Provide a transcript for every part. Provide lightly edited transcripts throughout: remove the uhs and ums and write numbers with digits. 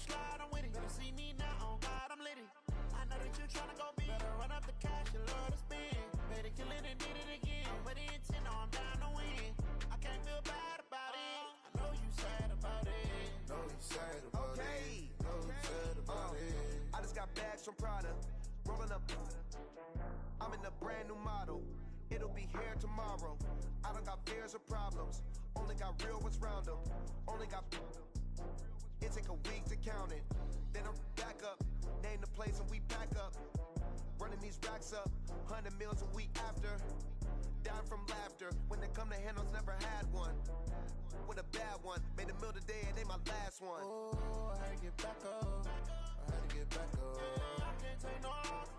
slide, I'm with it. Better see me now, on God, I'm litty. I know that you tryna go big. Better run up the cash, you love to spend. Better kill it and did it again. With the intent, no, I'm down to win. I can't feel bad about it. I know you sad about it. Know you sad about it. Know you sad about it. I just got bags from Prada. Rolling up. I'm in a brand new model. It'll be here tomorrow. I don't got fears or problems. Only got real ones round them. Only got. It take a week to count it. Then I'm back up. Name the place and we back up. Running these racks up. 100 meals a week after. Down from laughter. When they come to handles, never had one. With a bad one. Made a meal today and they my last one. Oh, I had to get back up. I had to get back up. I can't take no off.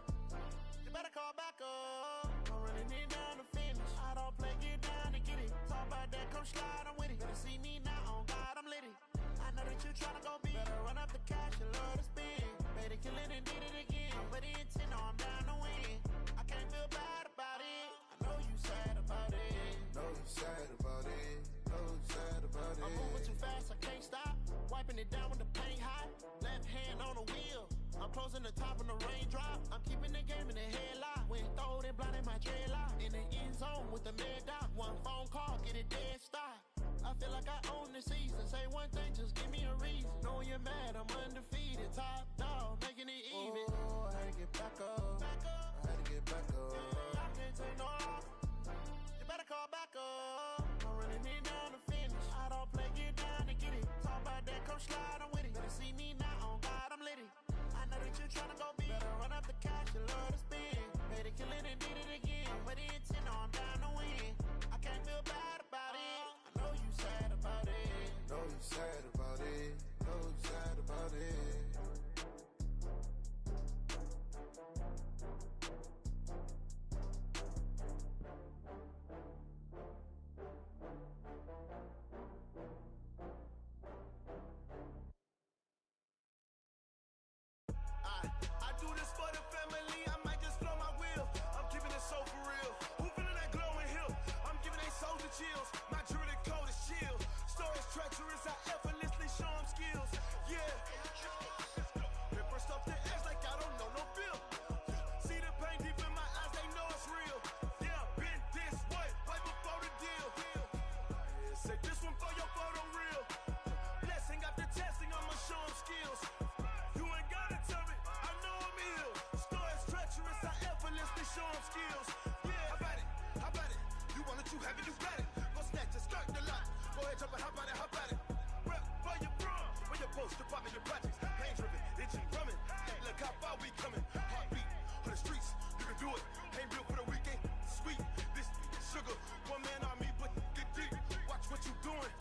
You better call back up. I'm running it down to finish. I don't play, get down to get it. Talk about that, come slide, I'm with it. Better see me now, on God, I'm litty. I know that you tryna go big. Better run up the cash, you love to spend. Better kill it and did it again. With the intent, no, I'm down to win. I can't feel bad about it. I know you sad about it. Know you sad about it. Know you sad about it. I'm moving too fast, I can't stop. Wiping it down with the paint hot. Left hand on the wheel. I'm closing the top of the raindrop. I'm keeping the game in the headlock. When throwed and blinded my dreadlock. In the end zone with the mad dot. One phone call, get it dead stop. I feel like I own the season. Say one thing, just give me a reason. Knowing you're mad, I'm undefeated. Top dog, making it even. Oh, I had to get back up. I had to get back up. I can't take no off. You better call back up. I'm running it down to finish. I don't play, get down to get it. Talk about that, come slide, I'm with it. Better see me now, on God, I'm litty. I know that you tryna go big. Better run up the cash, you love to spend. Better kill it and did it again. With the intent, no, I'm down to win. I can't feel bad about it. I know you sad about it. Know you sad about it. Know you sad about it. I do this for the family, I might just blow my wheel. I'm keeping it so for real. Who feeling that glowing hill? I'm giving they soldier chills. My jewelry coat is chill. Stories treacherous, I effortlessly show them skills. Yeah. Paper stuff the edge like I don't know no feel. See the pain deep in my eyes, they know it's real. Yeah, been this way, right before the deal. Say this one for your photo real. Blessing after testing, I'ma show them skills. You ain't gotta tell me, I know I'm ill. Stories treacherous, I effortlessly show them skills. Yeah, how about it? How about it? You want it, you have it, you got it. Go snatch it, skirt the lot. Go ahead, jump it, how about it? How about it? Rep for your bro, for your post, your pop and your projects. Pain driven, itching, drumming. Hey, look how far we coming. Heartbeat for the streets, you can do it. Ain't built for the weekend. Sweet, this sugar, one man army, but get deep. Watch what you doing.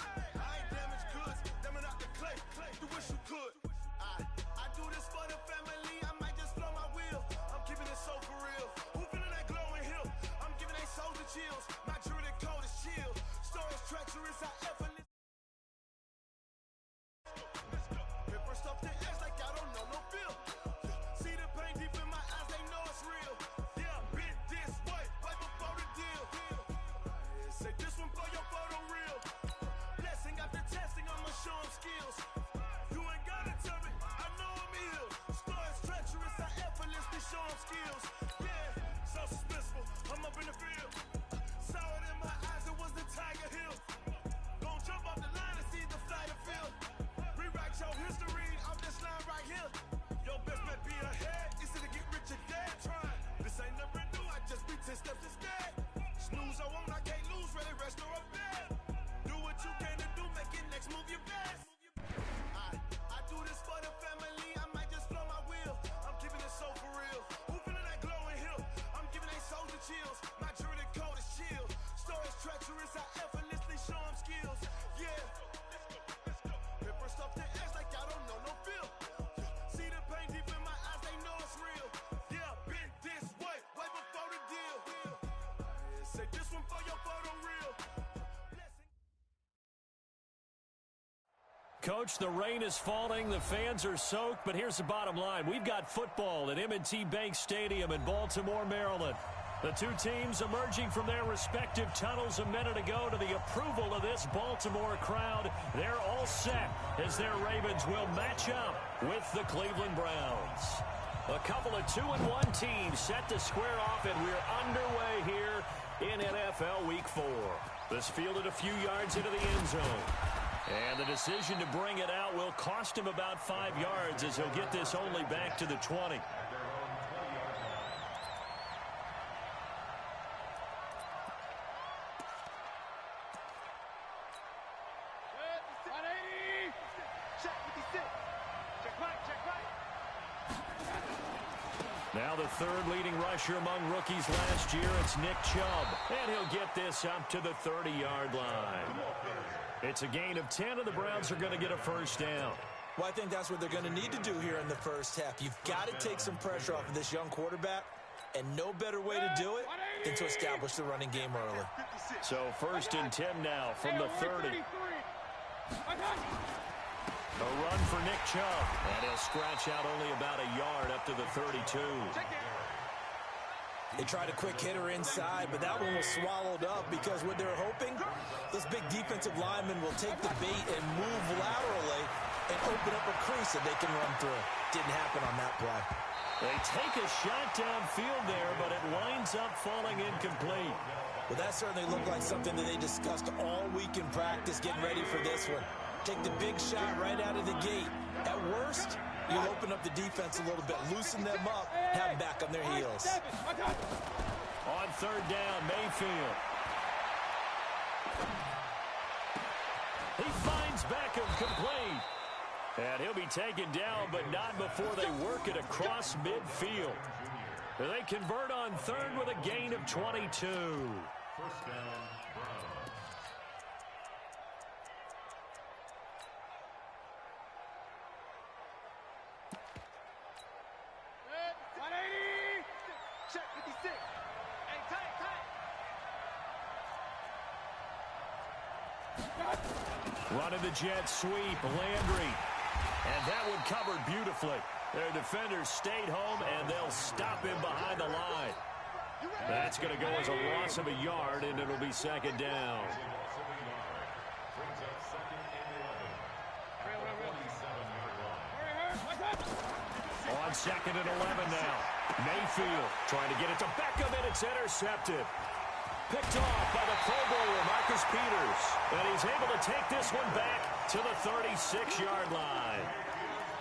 I ain't damaged goods, damn it out the clay. You wish you could. I do this for the family, I might just blow my wheel. I'm keeping it so for real. Who feeling that glowing hill? I'm giving they soldier chills. My jewelry coat is chill. Stories treacherous, I effortlessly. Paper stuff the edge like I don't know no feel. See the pain deep in my eyes, they know it's real. Yeah, been this way, right before the deal. Say this one for your photo real. Blessing after testing, I'ma show them skills. You ain't gotta tell me, I know I'm ill. Stories treacherous, I effortlessly show them skills. Yeah, so suspenseful, I'm up in the field. Saw it in my eyes, it was the Tiger Hill. Gon' jump off the line and see the flight of field. Rewrite your history off this line right here. Your best bet be ahead, it's to get rich or dead. Trying, this ain't never new, I just be 10 steps instead. Snooze I won't, I can't lose, ready, rest or a bed. Do what you can to do, make it next move your best. I do this for the family, I might just blow my wheel. I'm keeping it so for real. Who feeling that glowing hill? I'm giving they soldier chills. My jewelry coat is chill. Stories treacherous, I effortlessly show them skills. Yeah. Paper stuff the edge like I don't know no feel. See the pain deep in my eyes, they know it's real. Yeah, been this way, right before the deal. Say this one for your photo real. Coach, the rain is falling, the fans are soaked, but here's the bottom line. We've got football at M&T Bank Stadium in Baltimore, Maryland. The two teams emerging from their respective tunnels a minute ago to the approval of this Baltimore crowd. They're all set as their Ravens will match up with the Cleveland Browns. A couple of 2-1 teams set to square off, and we're underway here in NFL Week 4. This fielded a few yards into the end zone. And the decision to bring it out will cost him about 5 yards as he'll get this only back to the 20. Now the third leading rusher among rookies last year, it's Nick Chubb. And he'll get this up to the 30-yard line. It's a gain of 10, and the Browns are going to get a first down. Well, I think that's what they're going to need to do here in the first half. You've got to take some pressure off of this young quarterback, and no better way to do it than to establish the running game early. So 1st and 10 now from the 30. A run for Nick Chubb, and he'll scratch out only about a yard up to the 32. They tried a quick hitter inside, but that one was swallowed up because what they're hoping, this big defensive lineman will take the bait and move laterally and open up a crease that they can run through. Didn't happen on that play. They take a shot downfield there, but it winds up falling incomplete. Well, that certainly looked like something that they discussed all week in practice, getting ready for this one. Take the big shot right out of the gate. At worst, you'll open up the defense a little bit, loosen them up, have them back on their heels. On 3rd down, Mayfield. He finds Beckham complete. And he'll be taken down, but not before they work it across midfield. They convert on 3rd with a gain of 22. First down, Browns. Running the jet sweep, Landry. And that one covered beautifully. Their defenders stayed home, and they'll stop him behind the line. That's going to go as a loss of a yard, and it'll be 2nd down. On 2nd and 11 now. Mayfield trying to get it to Beckham, and it's intercepted. Picked off by the Pro Bowler, Marcus Peters. And he's able to take this one back to the 36-yard line.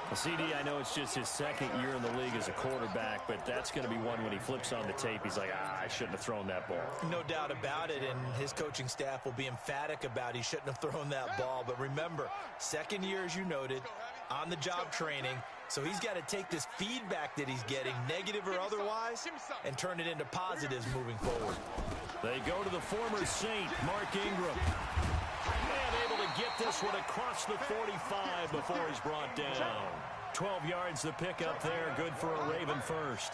Well, CD, I know it's just his 2nd year in the league as a quarterback, but that's going to be one when he flips on the tape. He's like, I shouldn't have thrown that ball. No doubt about it, and his coaching staff will be emphatic about he shouldn't have thrown that ball. But remember, 2nd year, as you noted, on-the-job training. So he's got to take this feedback that he's getting, negative or otherwise, and turn it into positives moving forward. They go to the former Saint, Mark Ingram. And able to get this one across the 45 before he's brought down. 12 yards the pickup there, good for a Raven first.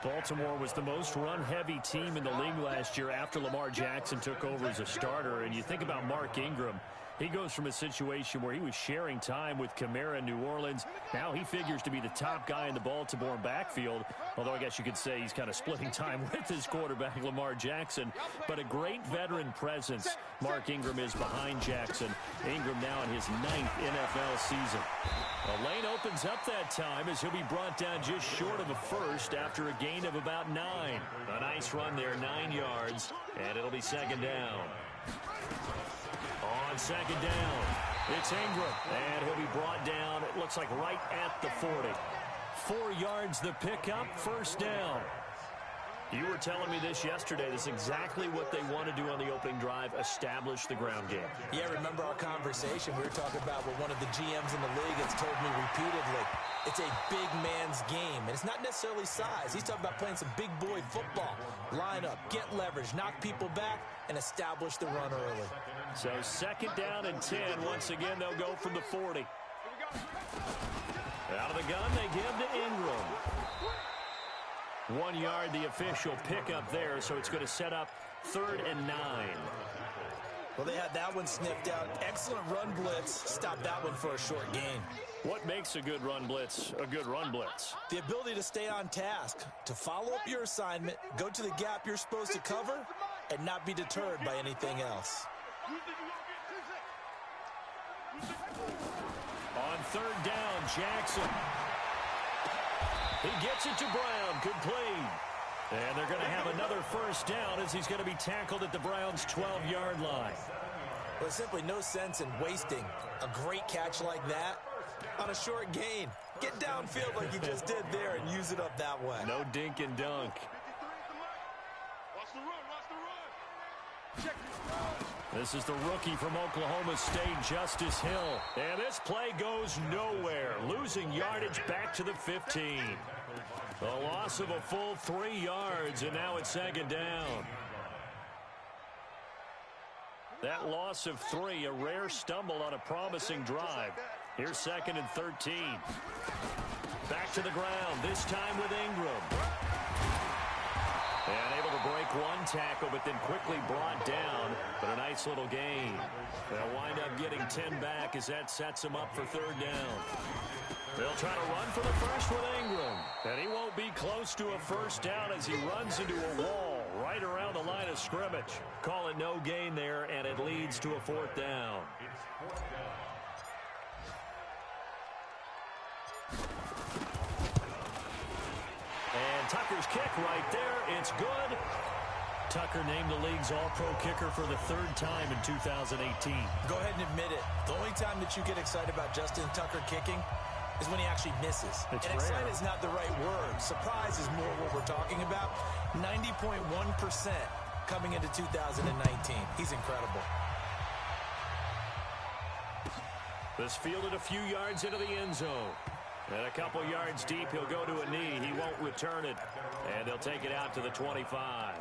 Baltimore was the most run-heavy team in the league last year after Lamar Jackson took over as a starter. And you think about Mark Ingram, he goes from a situation where he was sharing time with Kamara in New Orleans. Now he figures to be the top guy in the Baltimore backfield, although I guess you could say he's kind of splitting time with his quarterback, Lamar Jackson. But a great veteran presence. Mark Ingram is behind Jackson. Ingram now in his 9th NFL season. A lane opens up that time as he'll be brought down just short of a first after a gain of about 9. A nice run there, 9 yards, and it'll be 2nd down. On 2nd down, it's Ingram, and he'll be brought down, it looks like right at the 40. 4 yards the pickup, 1st down. You were telling me this yesterday. This is exactly what they want to do on the opening drive, establish the ground game. Yeah, remember our conversation? We were talking about what one of the GMs in the league has told me repeatedly. It's a big man's game, and it's not necessarily size. He's talking about playing some big boy football. Line up, get leverage, knock people back, and establish the run early. So 2nd down and 10. Once again, they'll go from the 40. Out of the gun, they give to Ingram. 1 yard, the official pickup there, so it's going to set up 3rd and 9. Well, they had that one sniffed out. Excellent run blitz. Stop that one for a short gain. What makes a good run blitz a good run blitz? The ability to stay on task, to follow up your assignment, go to the gap you're supposed to cover, and not be deterred by anything else. On third down, Jackson. He gets it to Brown. Good play. And they're going to have another first down as he's going to be tackled at the Browns' 12-yard line. Well, there's simply no sense in wasting a great catch like that on a short gain. Get downfield like you just did there and use it up that way. No dink and dunk. Watch the run, watch the run. Check this. This is the rookie from Oklahoma State, Justice Hill. And this play goes nowhere. Losing yardage back to the 15. A loss of a full 3 yards, and now it's second down. That loss of 3, a rare stumble on a promising drive. Here's second and 13. Back to the ground, this time with Ingram. And able to break one tackle, but then quickly brought down. But a nice little gain. They'll wind up getting 10 back as that sets them up for third down. They'll try to run for the first with Ingram. And he won't be close to a first down as he runs into a wall right around the line of scrimmage. Call it no gain there, and it leads to a fourth down. And Tucker's kick right there. It's good. Tucker named the league's all-pro kicker for the 3rd time in 2018. Go ahead and admit it. The only time that you get excited about Justin Tucker kicking is when he actually misses. It's and rare. excited is not the right word. Surprise is more what we're talking about. 90.1% coming into 2019. He's incredible. This fielded a few yards into the end zone. And a couple yards deep, he'll go to a knee. He won't return it. And they'll take it out to the 25.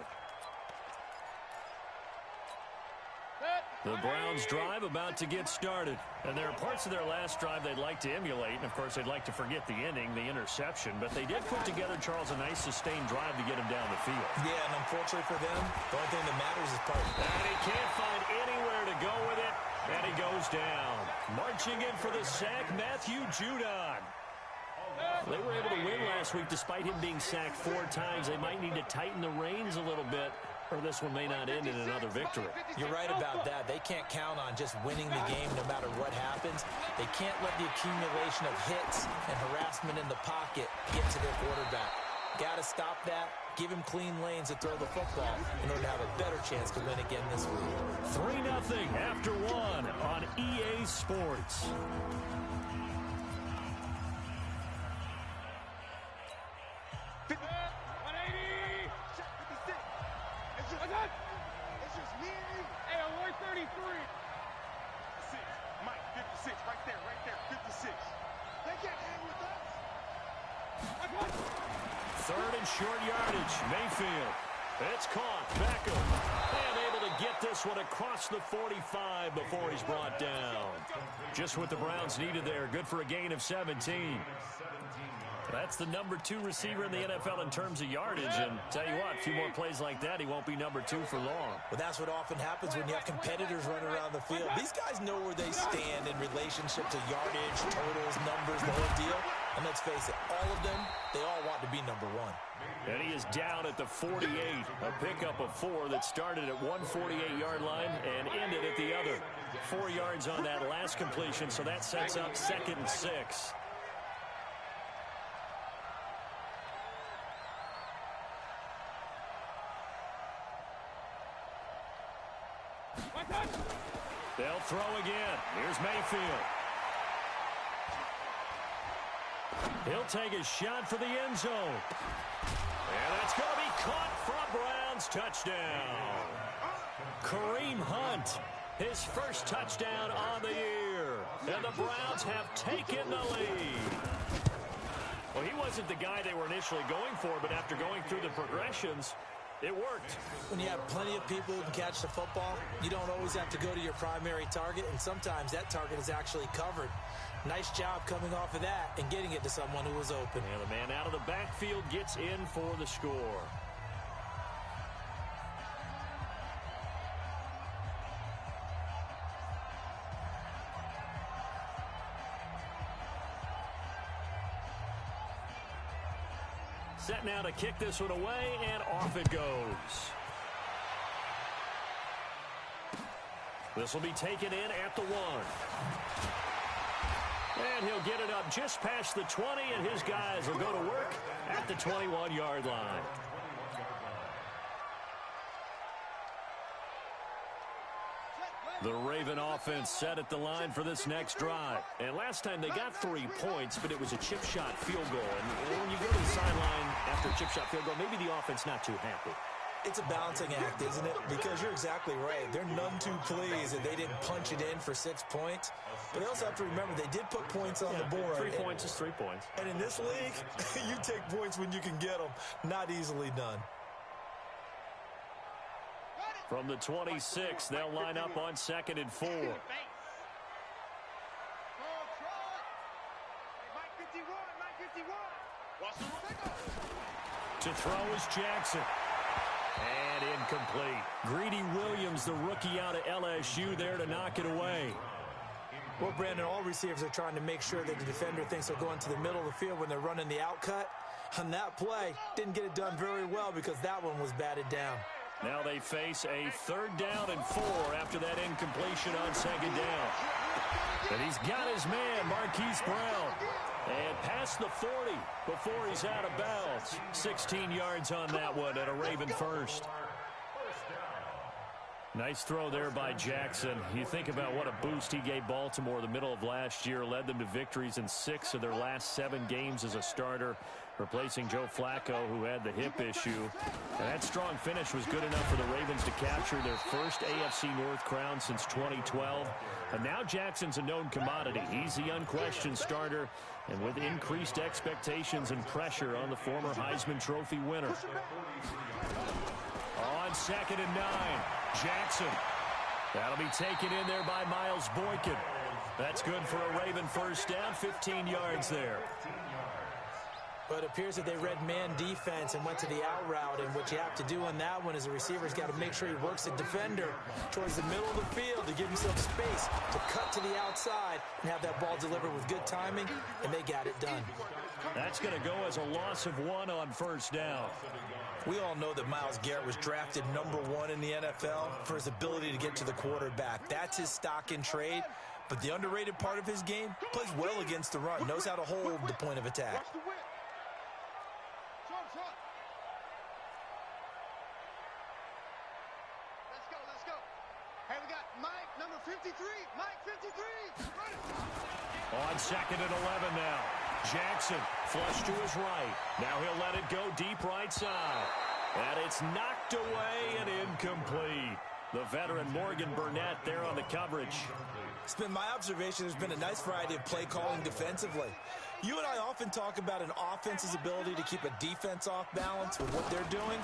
The Browns drive about to get started. And there are parts of their last drive they'd like to emulate. And, of course, they'd like to forget the ending, the interception. But they did put together, Charles, a nice sustained drive to get him down the field. Yeah, and unfortunately for them, the only thing that matters is part. And he can't find anywhere to go with it. And he goes down. Marching in for the sack, Matthew Judon. They were able to win last week despite him being sacked 4 times. They might need to tighten the reins a little bit, or this one may not end in another victory. You're right about that. They can't count on just winning the game no matter what happens. They can't let the accumulation of hits and harassment in the pocket get to their quarterback. Got to stop that. Give him clean lanes to throw the football in order to have a better chance to win again this week. 3-0 after 1 on EA Sports. Third and short yardage. Mayfield. It's caught. Beckham. And able to get this one across the 45 before he's brought down. Just what the Browns needed there. Good for a gain of 17. That's the number 2 receiver in the NFL in terms of yardage. And tell you what, a few more plays like that, he won't be number 2 for long. But that's what often happens when you have competitors running around the field. These guys know where they stand in relationship to yardage, totals, numbers, the whole deal. And let's face it, all of them, they all want to be number 1. And he is down at the 48. A pickup of 4 that started at one 48-yard line and ended at the other. 4 yards on that last completion, so that sets up 2nd and 6. They'll throw again. Here's Mayfield. He'll take a shot for the end zone. And that's going to be caught for a Browns touchdown. Kareem Hunt, his first touchdown on the year. And the Browns have taken the lead. Well, he wasn't the guy they were initially going for, but after going through the progressions, it worked. When you have plenty of people who can catch the football, you don't always have to go to your primary target, and sometimes that target is actually covered. Nice job coming off of that and getting it to someone who was open. And the man out of the backfield gets in for the score. Set now to kick this one away, and off it goes. This will be taken in at the 1. And he'll get it up just past the 20, and his guys will go to work at the 21-yard line. The Raven offense set at the line for this next drive. And last time they got 3 points, but it was a chip shot field goal. And when you go to the sideline after a chip shot field goal, maybe the offense not too happy. It's a balancing act, isn't it? Because you're exactly right. They're none too pleased that they didn't punch it in for 6 points. But they also have to remember they did put points on the board. 3 points is 3 points. And in this league, you take points when you can get them. Not easily done. From the 26, they'll line up on 2nd and 4. To throw is Jackson. And incomplete. Greedy Williams, the rookie out of LSU, there to knock it away. Well, Brandon, all receivers are trying to make sure that the defender thinks they're going to the middle of the field when they're running the out cut. On that play, didn't get it done very well because that one was batted down. Now they face a 3rd down and 4 after that incompletion on 2nd down. And he's got his man, Marquise Brown. And past the 40 before he's out of bounds. 16 yards on that one and a Raven first. Nice throw there by Jackson. You think about what a boost he gave Baltimore the middle of last year. Led them to victories in 6 of their last 7 games as a starter, replacing Joe Flacco, who had the hip issue. And that strong finish was good enough for the Ravens to capture their first AFC North crown since 2012. And now Jackson's a known commodity. He's the unquestioned starter, and with increased expectations and pressure on the former Heisman Trophy winner. On 2nd and 9, Jackson. That'll be taken in there by Miles Boykin. That's good for a Raven first down, 15 yards there. But it appears that they read man defense and went to the out route. And what you have to do on that one is the receiver's got to make sure he works the defender towards the middle of the field to give himself space to cut to the outside and have that ball delivered with good timing, and they got it done. That's going to go as a loss of 1 on first down. We all know that Myles Garrett was drafted #1 in the NFL for his ability to get to the quarterback. That's his stock in trade. But the underrated part of his game, plays well against the run, knows how to hold the point of attack. Let's go. Hey, we got Mike, number 53. Mike, 53. On 2nd and 11 now. Jackson flush to his right. Now he'll let it go deep right side. And it's knocked away and incomplete. The veteran Morgan Burnett there on the coverage. It's been my observation there's been a nice variety of play calling defensively. You and I often talk about an offense's ability to keep a defense off balance with what they're doing.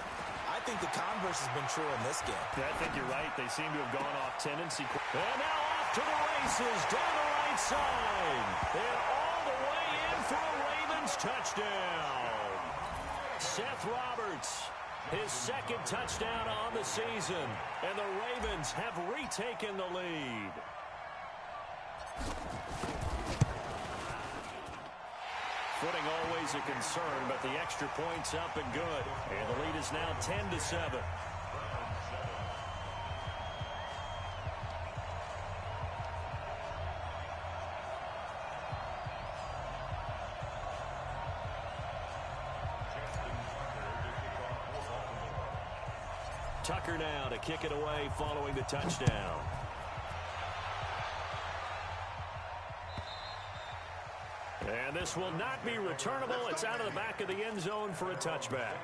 I think the converse has been true in this game. Yeah, I think you're right. They seem to have gone off tendency. And now off to the races down the right side. And all the way in for a Ravens touchdown. Seth Roberts, his 2nd touchdown on the season. And the Ravens have retaken the lead. Footing always a concern, but the extra point's up and good. And the lead is now 10-7. Tucker now to kick it away following the touchdown. And this will not be returnable. It's out of the back of the end zone for a touchback.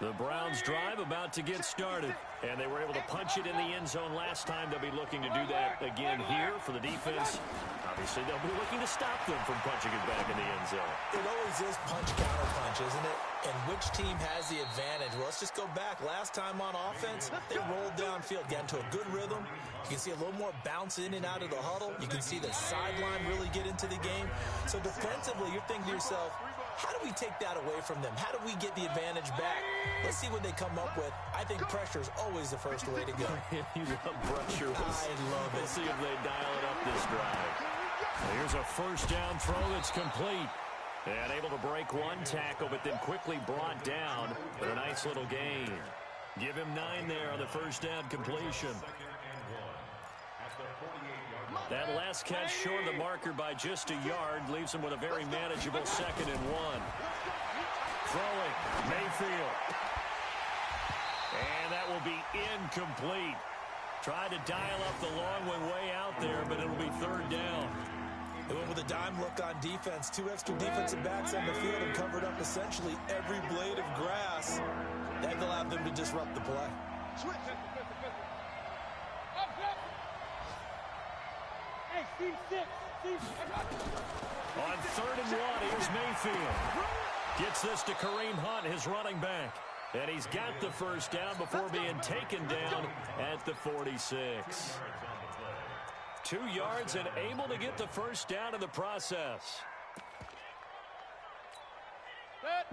The Browns drive about to get started. And they were able to punch it in the end zone last time. They'll be looking to do that again here for the defense. Obviously, they'll be looking to stop them from punching it back in the end zone. It always is punch-counter-punch, isn't it? And which team has the advantage? Well, let's just go back. Last time on offense, they rolled downfield, got into a good rhythm. You can see a little more bounce in and out of the huddle. You can see the sideline really get into the game. So defensively, you're thinking to yourself, how do we take that away from them? How do we get the advantage back? Let's see what they come up with. I think pressure is always the first way to go. You love pressure. I love it. We'll see if they dial it up this drive. Here's a first down throw that's complete. And able to break one tackle, but then quickly brought down. But a nice little gain. Give him 9 there on the first down completion. That last catch short of the marker by just a yard leaves him with a very manageable 2nd and 1. Throwing, Mayfield. And that will be incomplete. Tried to dial up the long one way out there, but it'll be 3rd down. They went with a dime look on defense. 2 extra defensive backs on the field and covered up essentially every blade of grass. That allowed them to disrupt the play. Switch. Hey, Steve 6. On 3rd and 1, here's Mayfield. Gets this to Kareem Hunt, his running back. And he's got the first down before being taken down at the 46. 2 yards and able to get the first down in the process.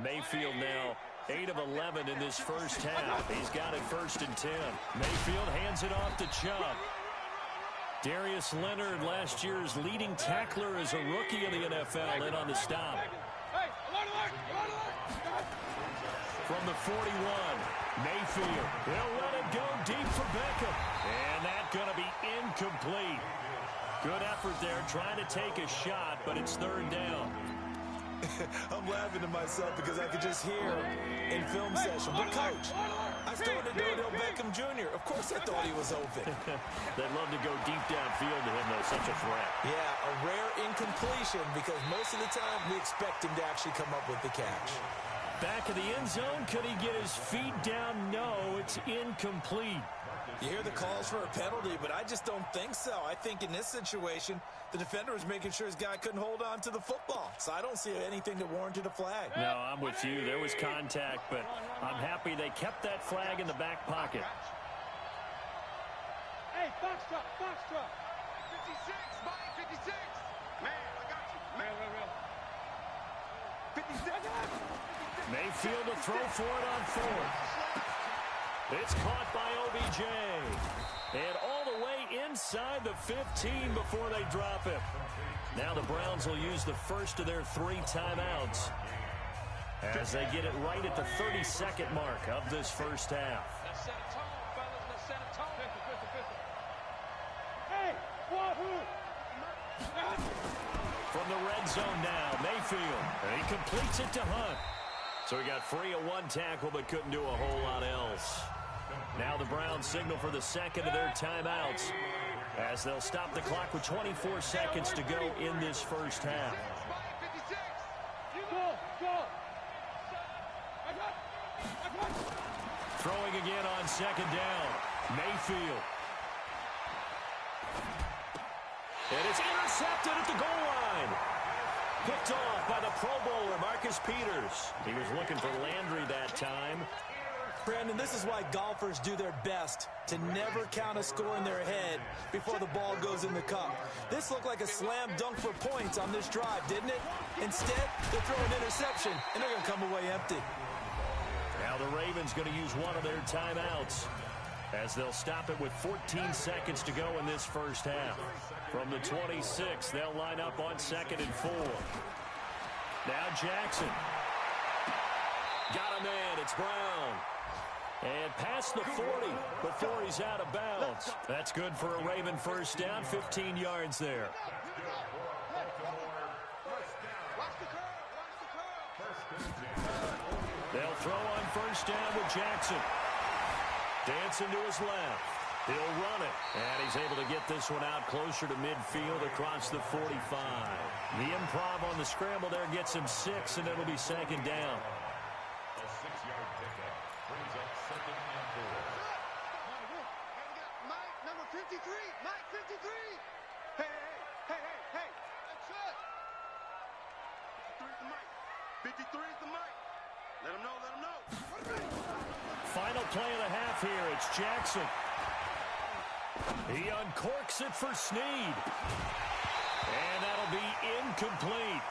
Mayfield now 8 of 11 in this first half. He's got it 1st and 10. Mayfield hands it off to Chubb. Darius Leonard, last year's leading tackler as a rookie in the NFL, in on the stop. From the 41, Mayfield. He'll let it go deep for Beckham. And that's going to be incomplete. Good effort there, trying to take a shot, but it's 3rd down. I'm laughing to myself because I could just hear in film session, but coach, I started Odell Beckham Jr. Of course I thought he was open. They'd love to go deep downfield to him, though. Such a threat. Yeah, a rare incompletion because most of the time we expect him to actually come up with the catch. Back of the end zone, could he get his feet down? No, it's incomplete. You hear the calls for a penalty, but I just don't think so. I think in this situation, the defender was making sure his guy couldn't hold on to the football. So I don't see anything that warranted a flag. No, I'm with you. There was contact, but I'm happy they kept that flag in the back pocket. Hey, box truck. 56, Mike, 56. Man, I got you. Man, 56. Mayfield to throw for it on 4th. It's caught by OBJ. And all the way inside the 15 before they drop it. Now the Browns will use the first of their 3 timeouts as they get it right at the 32nd mark of this first half. Let's set a tone, fellas. Let's set a tone. Hey, wahoo! From the red zone now, Mayfield. And he completes it to Hunt. So he got free of 1 tackle but couldn't do a whole lot else. Now the Browns signal for the 2nd of their timeouts as they'll stop the clock with 24 seconds to go in this first half. Throwing again on 2nd down. Mayfield. And it's intercepted at the goal line. Picked off by the Pro Bowler, Marcus Peters. He was looking for Landry that time. Brandon, this is why golfers do their best to never count a score in their head before the ball goes in the cup. This looked like a slam dunk for points on this drive, didn't it? Instead, they're throwing interception, and they're going to come away empty. Now the Ravens going to use one of their timeouts as they'll stop it with 14 seconds to go in this first half. From the 26, they'll line up on 2nd and 4. Now Jackson. Got a man. It's Brown. And past the 40 before he's out of bounds. That's good for a Raven first down, 15 yards there. They'll throw on first down with Jackson. Dancing to his left. He'll run it. And he's able to get this one out closer to midfield across the 45. The improv on the scramble there gets him 6, and it'll be 2nd down. A 6-yard pickup brings up 2nd and 4. Mike, number 53. Mike, 53. Hey. That's it. 53 is the mic. 53 is the mic. Let him know. Final play of the half here. It's Jackson. He uncorks it for Snead. And that'll be incomplete.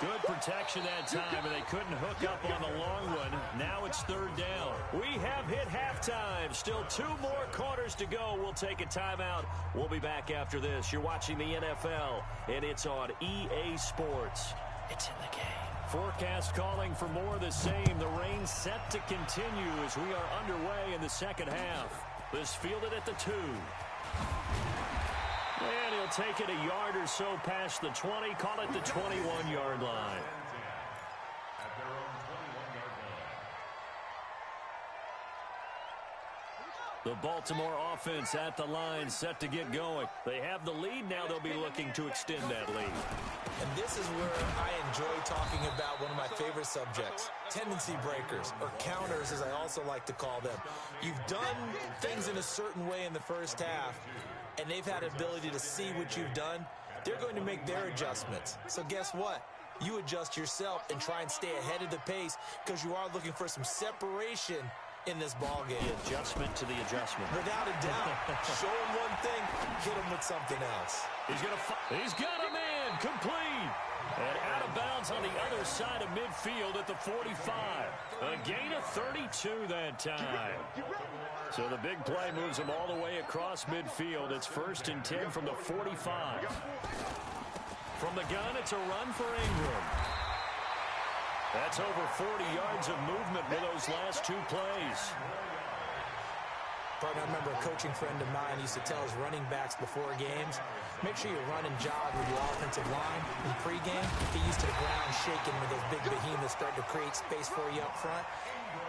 Good protection that time, and they couldn't hook up on the long one. Now it's third down. We have hit halftime. Still 2 more quarters to go. We'll take a timeout. We'll be back after this. You're watching the NFL, and it's on EA Sports. It's in the game. Forecast calling for more of the same. The rain set to continue as we are underway in the second half. This fielded at the 2. And he'll take it a yard or so past the 20, call it the 21-yard line. At their own 21-yard line. The Baltimore offense at the line, set to get going. They have the lead. Now they'll be looking to extend that lead. And this is where I enjoy talking about one of my favorite subjects, tendency breakers, or counters as I also like to call them. You've done things in a certain way in the first half, and they've had ability to see what you've done. They're going to make their adjustments. So guess what? You adjust yourself and try and stay ahead of the pace because you are looking for some separation in this ball game. The adjustment to the adjustment. Without a doubt. Show him one thing, hit him with something else. He's got a man complete. And out of bounds on the other side of midfield at the 45. A gain of 32 that time. So the big play moves him all the way across midfield. It's 1st and 10 from the 45. From the gun, it's a run for Ingram. That's over 40 yards of movement with those last 2 plays. I remember a coaching friend of mine used to tell his running backs before games, make sure you run and jog with your offensive line. In pregame, get used to the ground shaking when those big behemoths start to create space for you up front.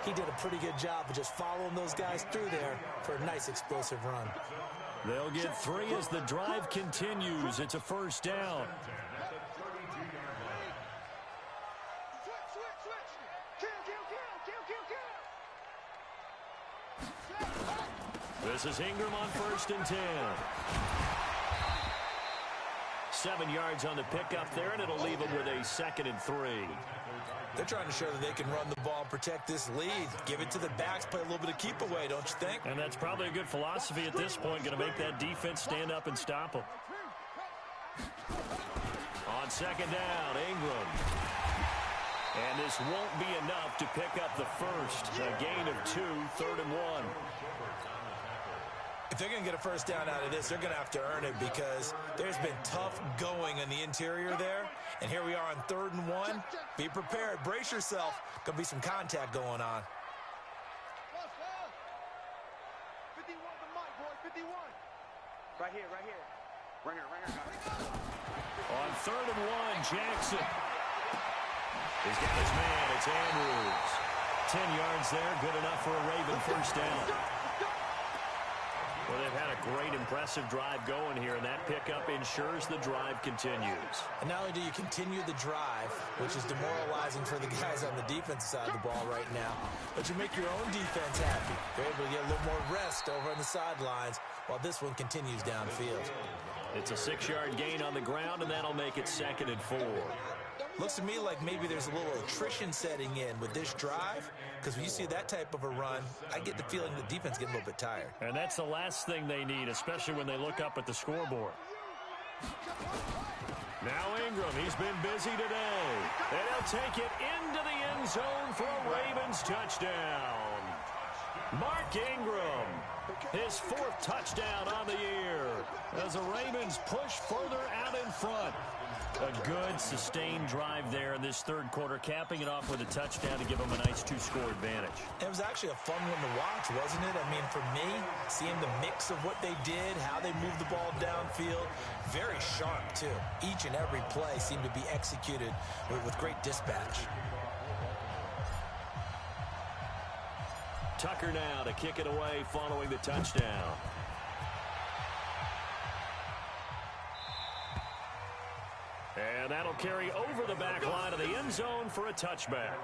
He did a pretty good job of just following those guys through there for a nice explosive run. They'll get 3 as the drive continues. It's a 1st down. This is Ingram on 1st and 10. 7 yards on the pickup there, and it'll leave him with a 2nd and 3. They're trying to show that they can run the ball and protect this lead. Give it to the backs, play a little bit of keep away, don't you think? And that's probably a good philosophy at this point, going to make that defense stand up and stop them. On 2nd down, Ingram. And this won't be enough to pick up the 1st. A gain of 2, 3rd and 1. If they're going to get a 1st down out of this, they're going to have to earn it because there's been tough going on the interior there. And here we are on 3rd and 1. Be prepared. Brace yourself. Going to be some contact going on. 51 to Mike, boy. 51. Right here. Ringer. On 3rd and 1, Jackson. He's got his man. It's Andrews. 10 yards there. Good enough for a Raven 1st down. Well, they've had a great, impressive drive going here, and that pickup ensures the drive continues. And not only do you continue the drive, which is demoralizing for the guys on the defense side of the ball right now, but you make your own defense happy. They're able to get a little more rest over on the sidelines while this one continues downfield. It's a 6-yard gain on the ground, and that'll make it 2nd and 4. Looks to me like maybe there's a little attrition setting in with this drive, because when you see that type of a run, I get the feeling the defense getting a little bit tired. And that's the last thing they need, especially when they look up at the scoreboard. Now Ingram, he's been busy today. And he'll take it into the end zone for a Ravens touchdown. Mark Ingram, his 4th touchdown on the year as the Ravens push further out in front. A good, sustained drive there in this 3rd quarter, capping it off with a touchdown to give them a nice 2-score advantage. It was actually a fun one to watch, wasn't it? I mean, for me, seeing the mix of what they did, how they moved the ball downfield, very sharp, too. Each and every play seemed to be executed with great dispatch. Tucker now to kick it away following the touchdown. And that'll carry over the back line of the end zone for a touchback.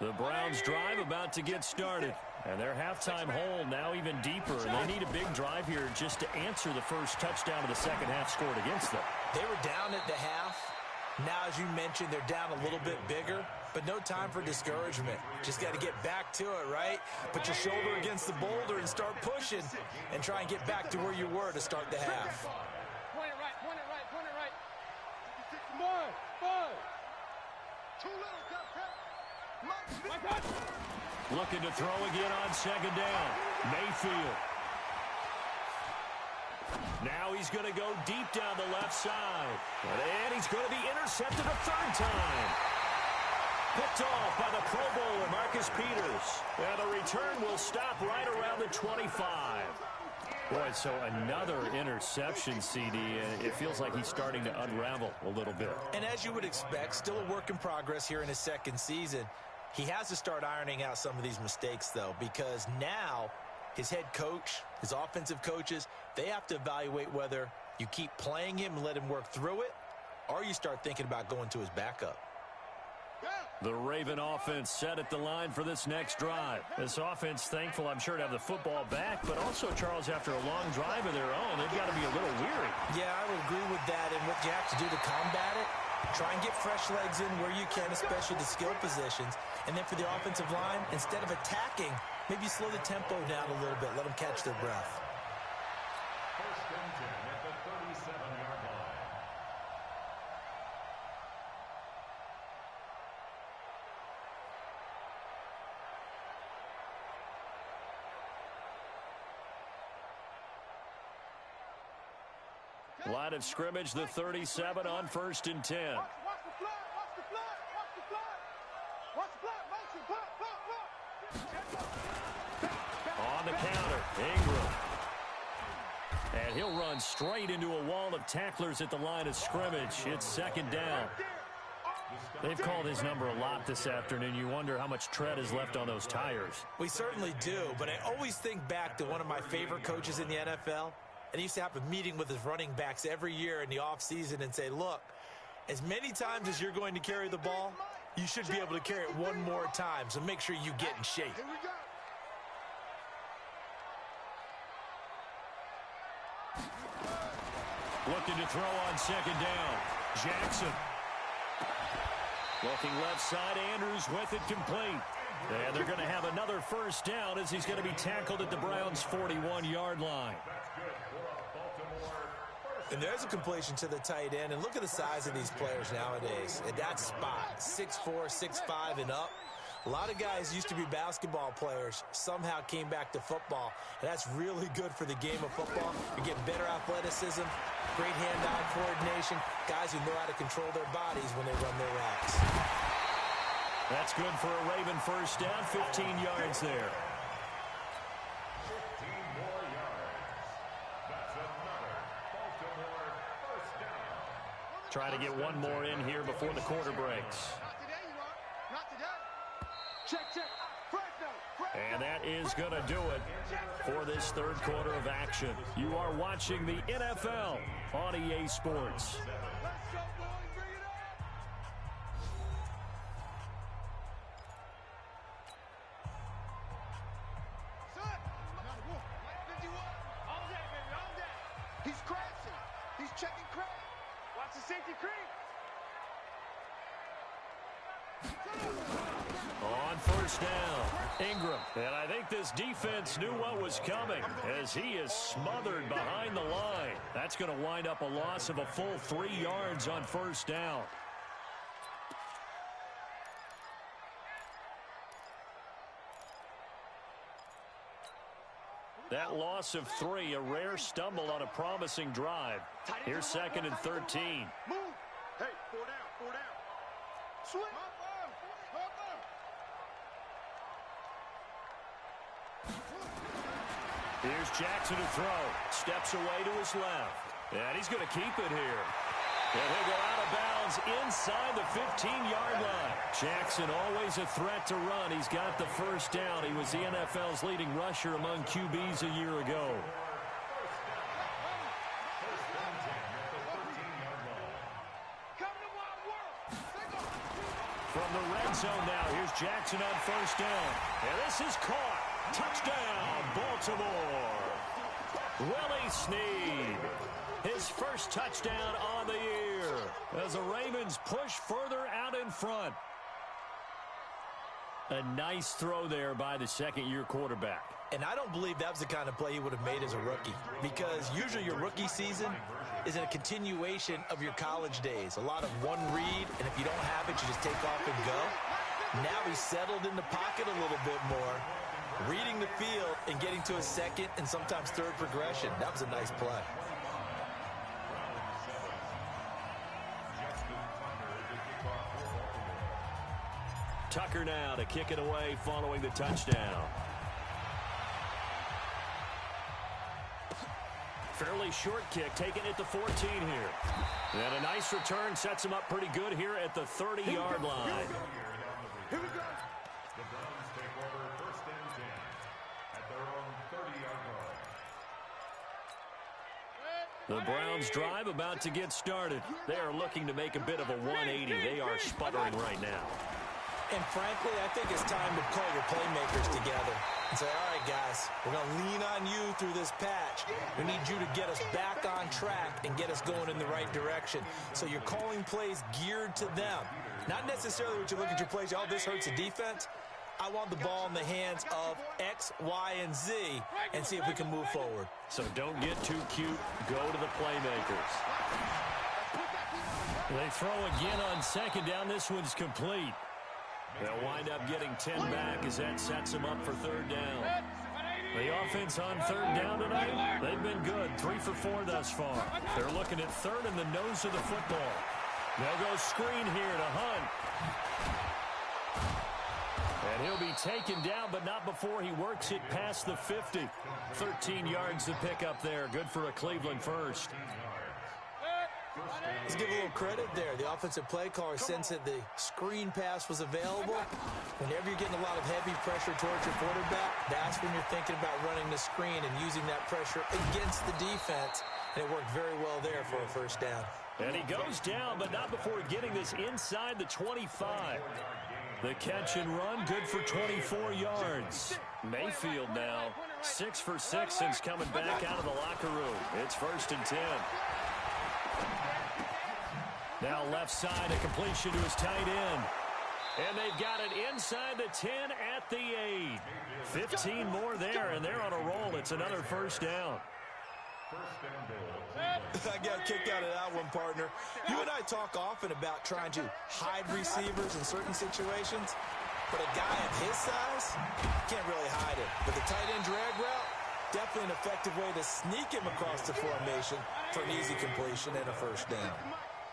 The Browns drive about to get started. And their halftime hole now even deeper. And they need a big drive here just to answer the first touchdown of the second half scored against them. They were down at the half. Now, as you mentioned, they're down a little bit bigger, but no time for discouragement. Just got to get back to it, right? Put your shoulder against the boulder and start pushing and try and get back to where you were to start the half. Point it right, point it right, point it right. 5. Too little, cut. Looking to throw again on second down. Mayfield. Now he's going to go deep down the left side. And he's going to be intercepted a third time. Picked off by the Pro Bowler, Marcus Peters. And the return will stop right around the 25. Boy, so another interception, CD. It feels like he's starting to unravel a little bit. And as you would expect, still a work in progress here in his second season. He has to start ironing out some of these mistakes, though, because now his head coach, his offensive coaches, they have to evaluate whether you keep playing him and let him work through it, or you start thinking about going to his backup. The Raven offense set at the line for this next drive. This offense, thankful, I'm sure, to have the football back, but also, Charles, after a long drive of their own, they've got to be a little weary. Yeah, I would agree with that, and what you have to do to combat it, try and get fresh legs in where you can, especially the skill positions. And then for the offensive line, instead of attacking, maybe slow the tempo down a little bit, let them catch their breath. First and 10 at the 37-yard line. Line of scrimmage, the 37 on first and 10. Watch the flag, watch the flag, watch the flag. Watch the flag, motion, On the counter, Ingram. And he'll run straight into a wall of tacklers at the line of scrimmage. It's second down. They've called his number a lot this afternoon. You wonder how much tread is left on those tires. We certainly do, but I always think back to one of my favorite coaches in the NFL. And he used to have a meeting with his running backs every year in the offseason and say, look, as many times as you're going to carry the ball, you should be able to carry it one more time, so make sure you get in shape. Here we go. Looking to throw on second down. Jackson. Looking left side, Andrews with it complete. And they're going to have another first down as he's going to be tackled at the Browns' 41-yard line. And there's a completion to the tight end. And look at the size of these players nowadays. At that spot, 6'4", 6'5", and up. A lot of guys used to be basketball players, somehow came back to football. And that's really good for the game of football. You're getting better athleticism, great hand-eye coordination, guys who know how to control their bodies when they run their routes. That's good for a Raven first down, 15 yards there. 15 more yards. That's another Baltimore first down. Try to get one more in here before the quarter breaks. Not today, you are. Not today. Check, check. Fresno. And that is going to do it for this third quarter of action. You are watching the NFL on EA Sports. Let's go, boys. Bring it up. Son. Number 1. 51. All day, baby. All day. He's crashing. He's checking crash. Watch the safety creep. On first down, Ingram. And I think this defense knew what was coming as he is smothered behind the line. That's going to wind up a loss of a full 3 yards on first down. That loss of 3, a rare stumble on a promising drive. Here's second and 13. Move. Hey, 4 down, 4 down. Swing. Here's Jackson to throw. Steps away to his left. And he's going to keep it here. And he'll go out of bounds inside the 15-yard line. Jackson always a threat to run. He's got the first down. He was the NFL's leading rusher among QBs a year ago. From the red zone now, here's Jackson on first down. And this is caught. Touchdown, Baltimore. Willie Snead, his first touchdown on the year as the Ravens push further out in front. A nice throw there by the second-year quarterback. And I don't believe that was the kind of play he would have made as a rookie, because usually your rookie season is a continuation of your college days. A lot of one read, and if you don't have it, you just take off and go. Now he's settled in the pocket a little bit more, reading the field and getting to a second and sometimes third progression. That was a nice play. Tucker now to kick it away following the touchdown. Fairly short kick, taking it to 14 here. And a nice return sets him up pretty good here at the 30-yard line. Here we go. The Browns take over first and 10 at their own 30-yard line. The Browns drive about to get started. They are looking to make a bit of a 180. They are sputtering right now. And frankly, I think it's time to call your playmakers together and say, all right, guys, we're going to lean on you through this patch. We need you to get us back on track and get us going in the right direction. So you're calling plays geared to them. Not necessarily what you look at your plays, oh, this hurts the defense. I want the ball in the hands of X, Y, and Z and see if we can move forward. So don't get too cute. Go to the playmakers. They throw again on second down. This one's complete. They'll wind up getting 10 back as that sets them up for third down. The offense on third down tonight, they've been good. 3 for 4 thus far. They're looking at third in the nose of the football. They'll go screen here to Hunt. And he'll be taken down, but not before he works it past the 50. 13 yards to pick up there. Good for a Cleveland first. Let's give a little credit there. The offensive play caller sensed that the screen pass was available. Whenever you're getting a lot of heavy pressure towards your quarterback, that's when you're thinking about running the screen and using that pressure against the defense. And it worked very well there for a first down. And he goes down, but not before getting this inside the 25. The catch and run, good for 24 yards. Mayfield now, 6 for 6 since coming back out of the locker room. It's first and 10. Now left side, a completion to his tight end. And they've got it inside the 10 at the 8. 15 more there, and they're on a roll. It's another first down. I got a kick out of that one, partner. You and I talk often about trying to hide receivers in certain situations, but a guy of his size can't really hide it. But the tight end drag route, definitely an effective way to sneak him across the formation for an easy completion and a first down.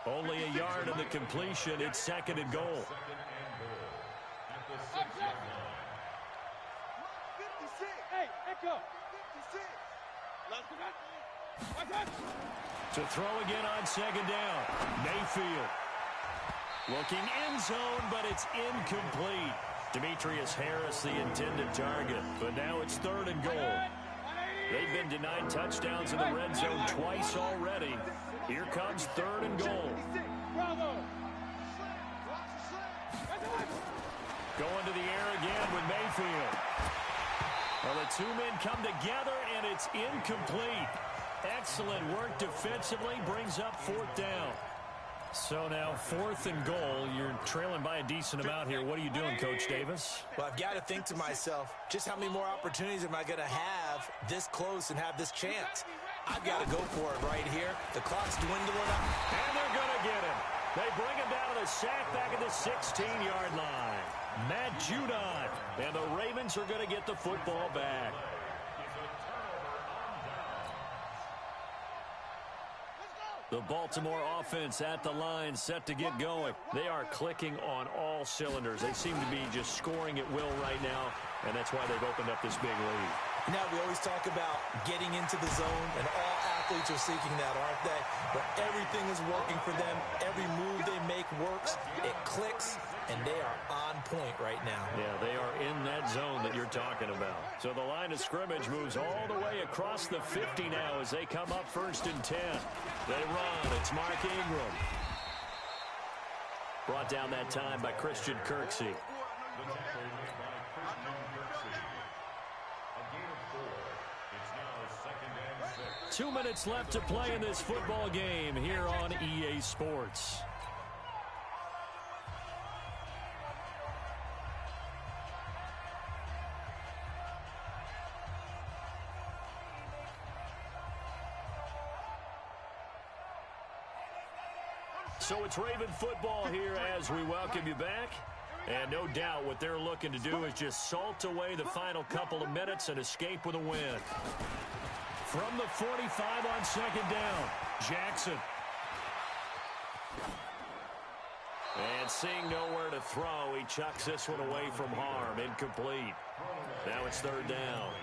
Only a yard on the completion. It's second and goal. To throw again on second down. Mayfield. Looking end zone, but it's incomplete. Demetrius Harris, the intended target. But now it's third and goal. They've been denied touchdowns in the red zone twice already. Here comes third and goal. Going to the air again with Mayfield. Well, the two men come together, and it's incomplete. Excellent work defensively, brings up fourth down. So now fourth and goal. You're trailing by a decent amount here. What are you doing, Coach Davis? Well, I've got to think to myself, just how many more opportunities am I going to have this close and have this chance? I've got to go for it right here. The clock's dwindling up. And they're going to get him. They bring him down to the sack back at the 16-yard line. Matt Judon. And the Ravens are going to get the football back. The Baltimore offense at the line, set to get going. They are clicking on all cylinders. They seem to be just scoring at will right now, and that's why they've opened up this big lead. Now, we always talk about getting into the zone, and all athletes are seeking that, aren't they? But everything is working for them. Every move they make works. It clicks, and they are on point right now. Yeah, they are in that zone that you're talking about. So the line of scrimmage moves all the way across the 50 now as they come up first and 10. They run. It's Mark Ingram. Brought down that time by Christian Kirksey. 2 minutes left to play in this football game here on EA Sports. So it's Raven football here as we welcome you back. And no doubt what they're looking to do is just salt away the final couple of minutes and escape with a win. From the 45 on second down, Jackson. And seeing nowhere to throw, he chucks this one away from harm. Incomplete. Now it's third down.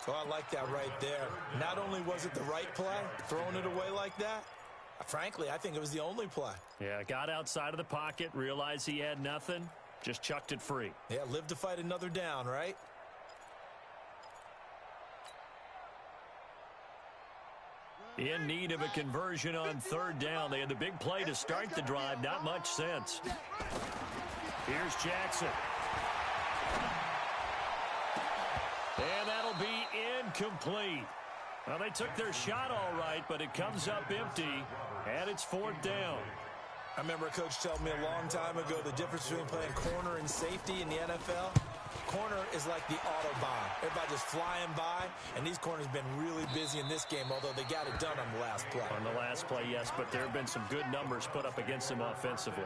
So I like that right there. Not only was it the right play, throwing it away like that, frankly, I think it was the only play. Yeah, got outside of the pocket, realized he had nothing, just chucked it free. Yeah, live to fight another down, right? In need of a conversion on third down. They had the big play to start the drive, not much sense. Here's Jackson. And that'll be incomplete. Well, they took their shot all right, but it comes up empty, and it's fourth down. I remember a coach telling me a long time ago the difference between playing corner and safety in the NFL. Corner is like the Autobahn. Everybody just flying by, and these corners have been really busy in this game, although they got it done on the last play. On the last play, yes, but there have been some good numbers put up against them offensively.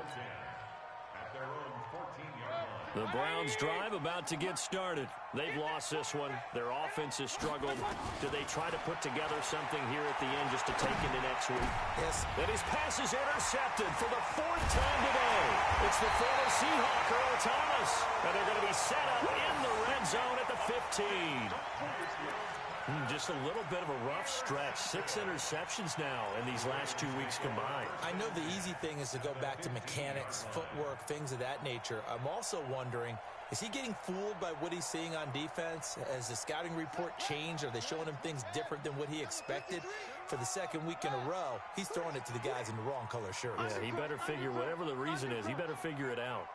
The Browns drive about to get started. They've lost this one. Their offense has struggled. Do they try to put together something here at the end just to take into next week? Yes. And his pass is intercepted for the fourth time today. It's the former Seahawk, Earl Thomas. And they're going to be set up in the red zone at the 15. Just a little bit of a rough stretch. 6 interceptions now in these last 2 weeks combined. I know the easy thing is to go back to mechanics, footwork, things of that nature. I'm also wondering, is he getting fooled by what he's seeing on defense? Has the scouting report changed? Are they showing him things different than what he expected? For the second week in a row, he's throwing it to the guys in the wrong color shirts. Yeah, he better figure, whatever the reason is, he better figure it out.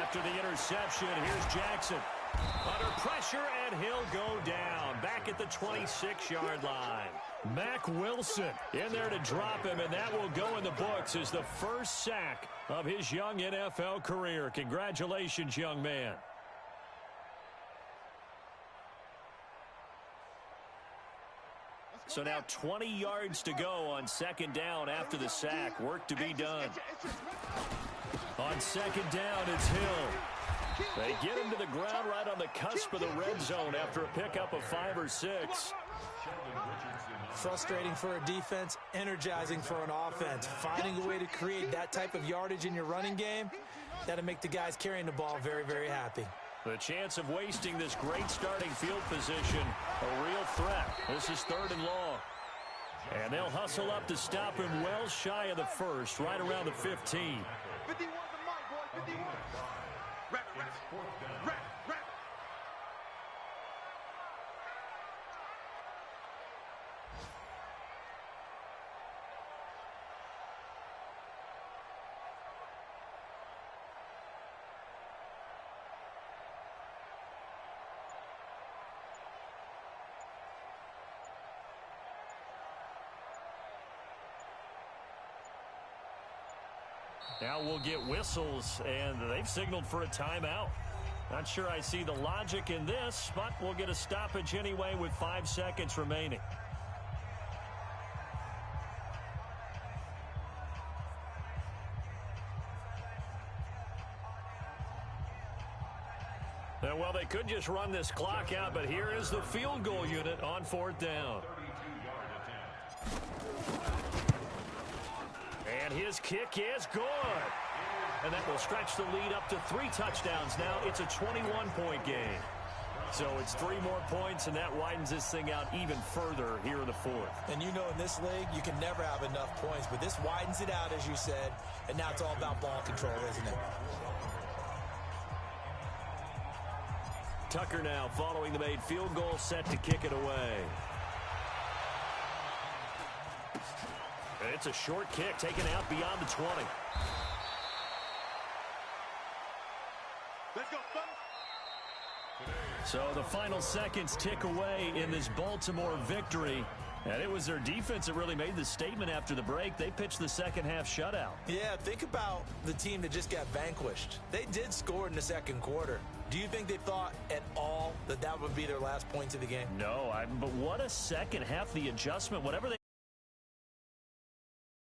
After the interception, here's Jackson. Under pressure, and he'll go down. Back at the 26-yard line. Mack Wilson in there to drop him, and that will go in the books as the first sack of his young NFL career. Congratulations, young man. So now 20 yards to go on second down after the sack. Work to be done. On second down, it's Hill. They get him to the ground right on the cusp of the red zone after a pickup of 5 or 6. Frustrating for a defense, energizing for an offense. Finding a way to create that type of yardage in your running game, that'll make the guys carrying the ball very, very happy. The chance of wasting this great starting field position, a real threat. This is third and long. And they'll hustle up to stop him well shy of the first, right around the 15. 51 the mic, boy, 51. Rap. Now we'll get whistles, and they've signaled for a timeout. Not sure I see the logic in this, but we'll get a stoppage anyway with 5 seconds remaining. Well, they could just run this clock out, but here is the field goal unit on fourth down. And his kick is good. And that will stretch the lead up to 3 touchdowns now. It's a 21-point game. So it's 3 more points, and that widens this thing out even further here in the fourth. And you know in this league, you can never have enough points, but this widens it out, as you said, and now it's all about ball control, isn't it? Tucker now following the made field goal, set to kick it away. And it's a short kick taken out beyond the 20. Let's go, So the final seconds tick away in this Baltimore victory. And it was their defense that really made the statement after the break. They pitched the second half shutout. Yeah, think about the team that just got vanquished. They did score in the second quarter. Do you think they thought at all that that would be their last points of the game? No, but what a second half, the adjustment, whatever they